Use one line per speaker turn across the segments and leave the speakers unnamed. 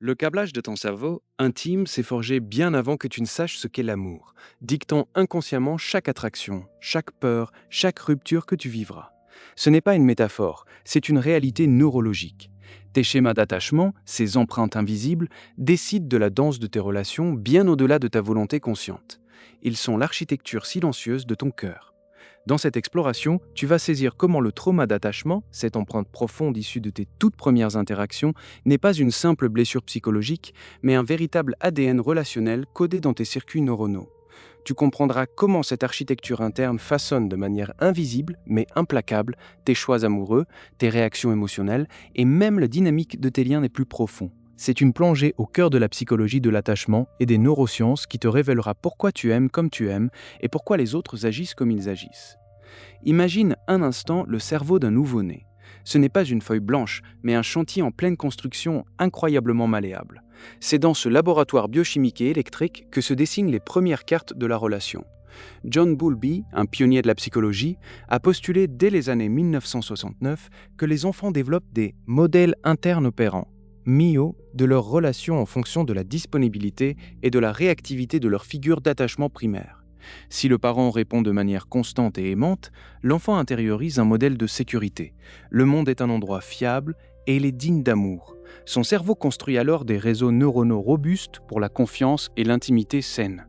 Le câblage de ton cerveau intime s'est forgé bien avant que tu ne saches ce qu'est l'amour, dictant inconsciemment chaque attraction, chaque peur, chaque rupture que tu vivras. Ce n'est pas une métaphore, c'est une réalité neurologique. Tes schémas d'attachement, ces empreintes invisibles, décident de la danse de tes relations bien au-delà de ta volonté consciente. Ils sont l'architecture silencieuse de ton cœur. Dans cette exploration, tu vas saisir comment le trauma d'attachement, cette empreinte profonde issue de tes toutes premières interactions, n'est pas une simple blessure psychologique, mais un véritable ADN relationnel codé dans tes circuits neuronaux. Tu comprendras comment cette architecture interne façonne de manière invisible mais implacable tes choix amoureux, tes réactions émotionnelles et même la dynamique de tes liens les plus profonds. C'est une plongée au cœur de la psychologie de l'attachement et des neurosciences qui te révélera pourquoi tu aimes comme tu aimes et pourquoi les autres agissent comme ils agissent. Imagine un instant le cerveau d'un nouveau-né. Ce n'est pas une feuille blanche, mais un chantier en pleine construction incroyablement malléable. C'est dans ce laboratoire biochimique et électrique que se dessinent les premières cartes de la relation. John Bowlby, un pionnier de la psychologie, a postulé dès les années 1969 que les enfants développent des modèles internes opérants, MIO, de leur relation en fonction de la disponibilité et de la réactivité de leur figure d'attachement primaire. Si le parent répond de manière constante et aimante, l'enfant intériorise un modèle de sécurité. Le monde est un endroit fiable et il est digne d'amour. Son cerveau construit alors des réseaux neuronaux robustes pour la confiance et l'intimité saine.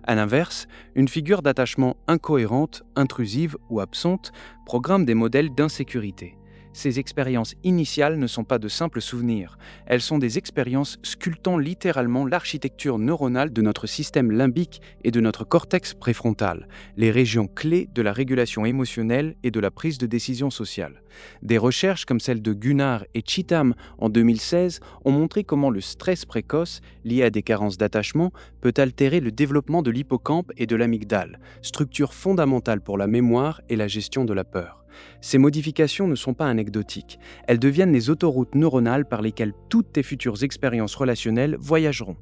À l'inverse, une figure d'attachement incohérente, intrusive ou absente programme des modèles d'insécurité. Ces expériences initiales ne sont pas de simples souvenirs, elles sont des expériences sculptant littéralement l'architecture neuronale de notre système limbique et de notre cortex préfrontal, les régions clés de la régulation émotionnelle et de la prise de décision sociale. Des recherches comme celle de Gunnar et Cheetham en 2016 ont montré comment le stress précoce, lié à des carences d'attachement, peut altérer le développement de l'hippocampe et de l'amygdale, structure fondamentale pour la mémoire et la gestion de la peur. Ces modifications ne sont pas anecdotiques, elles deviennent les autoroutes neuronales par lesquelles toutes tes futures expériences relationnelles voyageront.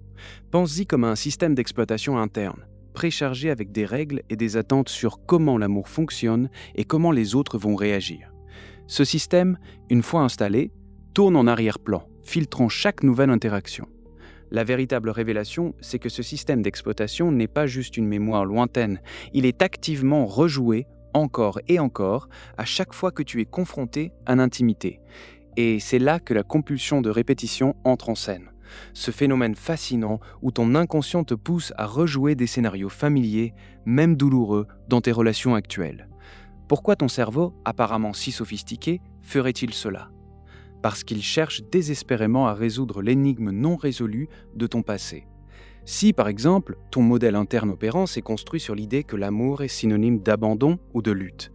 Pense-y comme à un système d'exploitation interne, préchargé avec des règles et des attentes sur comment l'amour fonctionne et comment les autres vont réagir. Ce système, une fois installé, tourne en arrière-plan, filtrant chaque nouvelle interaction. La véritable révélation, c'est que ce système d'exploitation n'est pas juste une mémoire lointaine, il est activement rejoué encore et encore, à chaque fois que tu es confronté à l'intimité. Et c'est là que la compulsion de répétition entre en scène. Ce phénomène fascinant où ton inconscient te pousse à rejouer des scénarios familiers, même douloureux, dans tes relations actuelles. Pourquoi ton cerveau, apparemment si sophistiqué, ferait-il cela ? Parce qu'il cherche désespérément à résoudre l'énigme non résolue de ton passé. Si, par exemple, ton modèle interne opérant s'est construit sur l'idée que l'amour est synonyme d'abandon ou de lutte,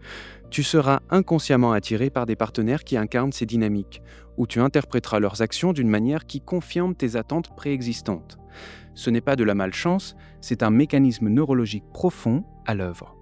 tu seras inconsciemment attiré par des partenaires qui incarnent ces dynamiques, ou tu interpréteras leurs actions d'une manière qui confirme tes attentes préexistantes. Ce n'est pas de la malchance, c'est un mécanisme neurologique profond à l'œuvre.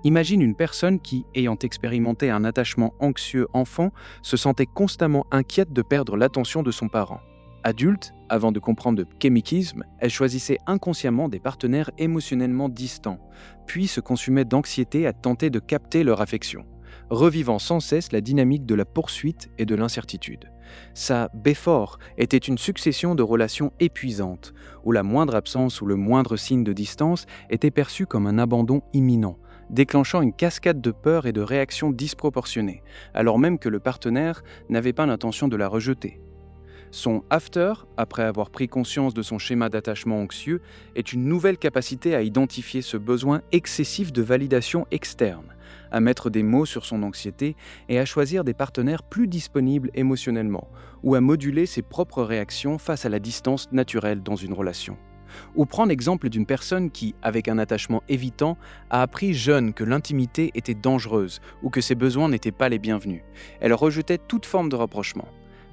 Imagine une personne qui, ayant expérimenté un attachement anxieux enfant, se sentait constamment inquiète de perdre l'attention de son parent. Adulte, avant de comprendre le kémikisme, elle choisissait inconsciemment des partenaires émotionnellement distants, puis se consumait d'anxiété à tenter de capter leur affection, revivant sans cesse la dynamique de la poursuite et de l'incertitude. Sa Before était une succession de relations épuisantes, où la moindre absence ou le moindre signe de distance était perçu comme un abandon imminent, déclenchant une cascade de peurs et de réactions disproportionnées, alors même que le partenaire n'avait pas l'intention de la rejeter. Son after, après avoir pris conscience de son schéma d'attachement anxieux, est une nouvelle capacité à identifier ce besoin excessif de validation externe, à mettre des mots sur son anxiété et à choisir des partenaires plus disponibles émotionnellement, ou à moduler ses propres réactions face à la distance naturelle dans une relation. Ou prends l'exemple d'une personne qui, avec un attachement évitant, a appris jeune que l'intimité était dangereuse ou que ses besoins n'étaient pas les bienvenus. Elle rejetait toute forme de rapprochement.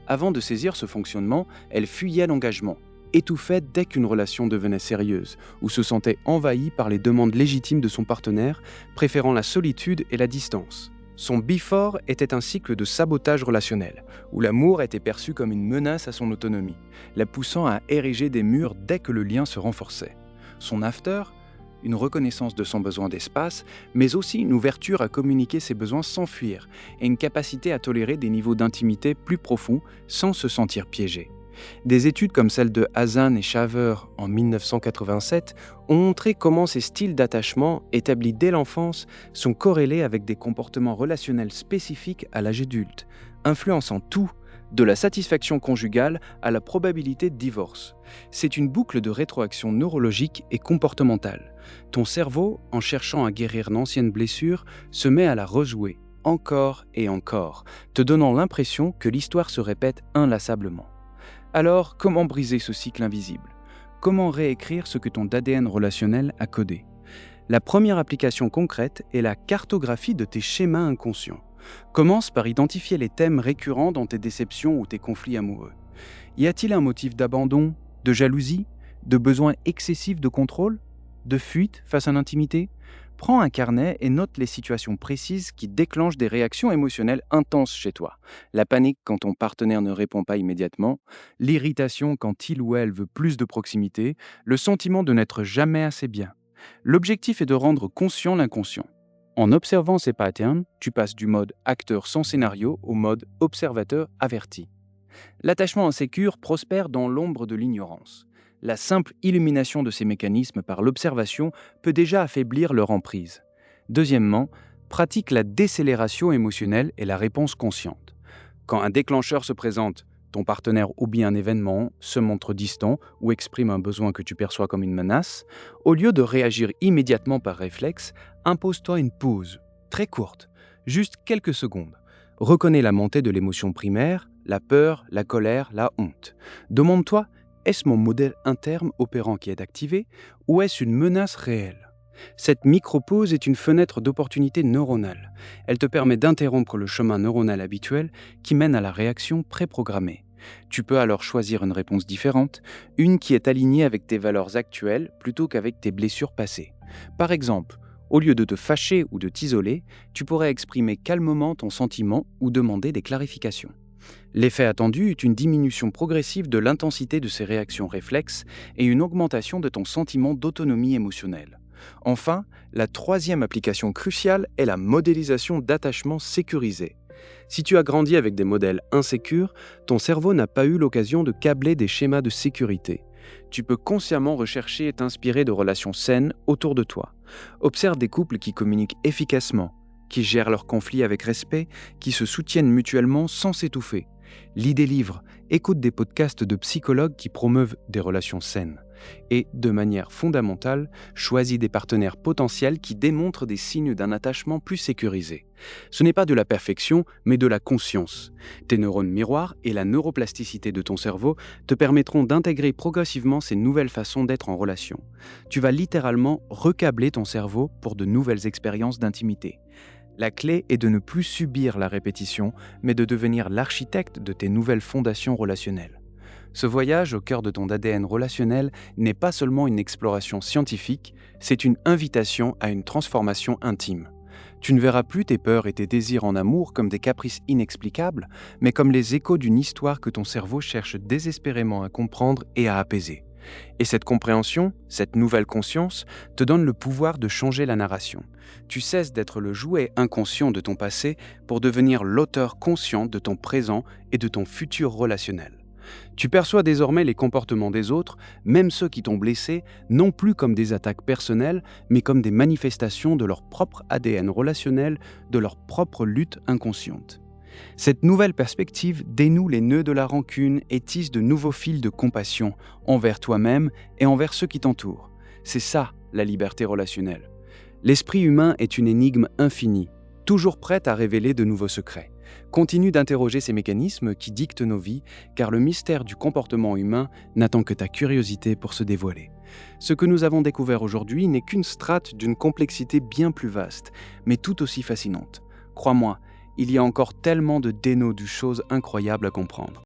Avant de saisir ce fonctionnement, elle fuyait l'engagement, étouffait dès qu'une relation devenait sérieuse, ou se sentait envahie par les demandes légitimes de son partenaire, préférant la solitude et la distance. Son before était un cycle de sabotage relationnel, où l'amour était perçu comme une menace à son autonomie, la poussant à ériger des murs dès que le lien se renforçait. Son after, une reconnaissance de son besoin d'espace, mais aussi une ouverture à communiquer ses besoins sans fuir, et une capacité à tolérer des niveaux d'intimité plus profonds sans se sentir piégé. Des études comme celle de Hazan et Shaver en 1987 ont montré comment ces styles d'attachement, établis dès l'enfance, sont corrélés avec des comportements relationnels spécifiques à l'âge adulte, influençant tout, de la satisfaction conjugale à la probabilité de divorce. C'est une boucle de rétroaction neurologique et comportementale. Ton cerveau, en cherchant à guérir d'anciennes blessures, se met à la rejouer, encore et encore, te donnant l'impression que l'histoire se répète inlassablement. Alors, comment briser ce cycle invisible? Comment réécrire ce que ton ADN relationnel a codé? La première application concrète est la cartographie de tes schémas inconscients. Commence par identifier les thèmes récurrents dans tes déceptions ou tes conflits amoureux. Y a-t-il un motif d'abandon, de jalousie, de besoin excessif de contrôle, de fuite face à l'intimité? Prends un carnet et note les situations précises qui déclenchent des réactions émotionnelles intenses chez toi. La panique quand ton partenaire ne répond pas immédiatement, l'irritation quand il ou elle veut plus de proximité, le sentiment de n'être jamais assez bien. L'objectif est de rendre conscient l'inconscient. En observant ces patterns, tu passes du mode acteur sans scénario au mode observateur averti. L'attachement insécure prospère dans l'ombre de l'ignorance. La simple illumination de ces mécanismes par l'observation peut déjà affaiblir leur emprise. Deuxièmement, pratique la décélération émotionnelle et la réponse consciente. Quand un déclencheur se présente, ton partenaire oublie un événement, se montre distant ou exprime un besoin que tu perçois comme une menace, au lieu de réagir immédiatement par réflexe, impose-toi une pause, très courte, juste quelques secondes. Reconnais la montée de l'émotion primaire, la peur, la colère, la honte. Demande-toi, est-ce mon modèle interne opérant qui est activé ou est-ce une menace réelle? Cette micro-pause est une fenêtre d'opportunité neuronale. Elle te permet d'interrompre le chemin neuronal habituel qui mène à la réaction préprogrammée. Tu peux alors choisir une réponse différente, une qui est alignée avec tes valeurs actuelles plutôt qu'avec tes blessures passées. Par exemple, au lieu de te fâcher ou de t'isoler, tu pourrais exprimer calmement ton sentiment ou demander des clarifications. L'effet attendu est une diminution progressive de l'intensité de ces réactions réflexes et une augmentation de ton sentiment d'autonomie émotionnelle. Enfin, la troisième application cruciale est la modélisation d'attachement sécurisé. Si tu as grandi avec des modèles insécures, ton cerveau n'a pas eu l'occasion de câbler des schémas de sécurité. Tu peux consciemment rechercher et t'inspirer de relations saines autour de toi. Observe des couples qui communiquent efficacement, qui gèrent leurs conflits avec respect, qui se soutiennent mutuellement sans s'étouffer. Lis des livres, écoute des podcasts de psychologues qui promeuvent des relations saines. Et, de manière fondamentale, choisis des partenaires potentiels qui démontrent des signes d'un attachement plus sécurisé. Ce n'est pas de la perfection, mais de la conscience. Tes neurones miroirs et la neuroplasticité de ton cerveau te permettront d'intégrer progressivement ces nouvelles façons d'être en relation. Tu vas littéralement recabler ton cerveau pour de nouvelles expériences d'intimité. La clé est de ne plus subir la répétition, mais de devenir l'architecte de tes nouvelles fondations relationnelles. Ce voyage au cœur de ton ADN relationnel n'est pas seulement une exploration scientifique, c'est une invitation à une transformation intime. Tu ne verras plus tes peurs et tes désirs en amour comme des caprices inexplicables, mais comme les échos d'une histoire que ton cerveau cherche désespérément à comprendre et à apaiser. Et cette compréhension, cette nouvelle conscience, te donne le pouvoir de changer la narration. Tu cesses d'être le jouet inconscient de ton passé pour devenir l'auteur conscient de ton présent et de ton futur relationnel. Tu perçois désormais les comportements des autres, même ceux qui t'ont blessé, non plus comme des attaques personnelles, mais comme des manifestations de leur propre ADN relationnel, de leur propre lutte inconsciente. Cette nouvelle perspective dénoue les nœuds de la rancune et tisse de nouveaux fils de compassion envers toi-même et envers ceux qui t'entourent. C'est ça, la liberté relationnelle. L'esprit humain est une énigme infinie, toujours prête à révéler de nouveaux secrets. Continue d'interroger ces mécanismes qui dictent nos vies, car le mystère du comportement humain n'attend que ta curiosité pour se dévoiler. Ce que nous avons découvert aujourd'hui n'est qu'une strate d'une complexité bien plus vaste, mais tout aussi fascinante. Crois-moi, il y a encore tellement de dénouements de choses incroyables à comprendre.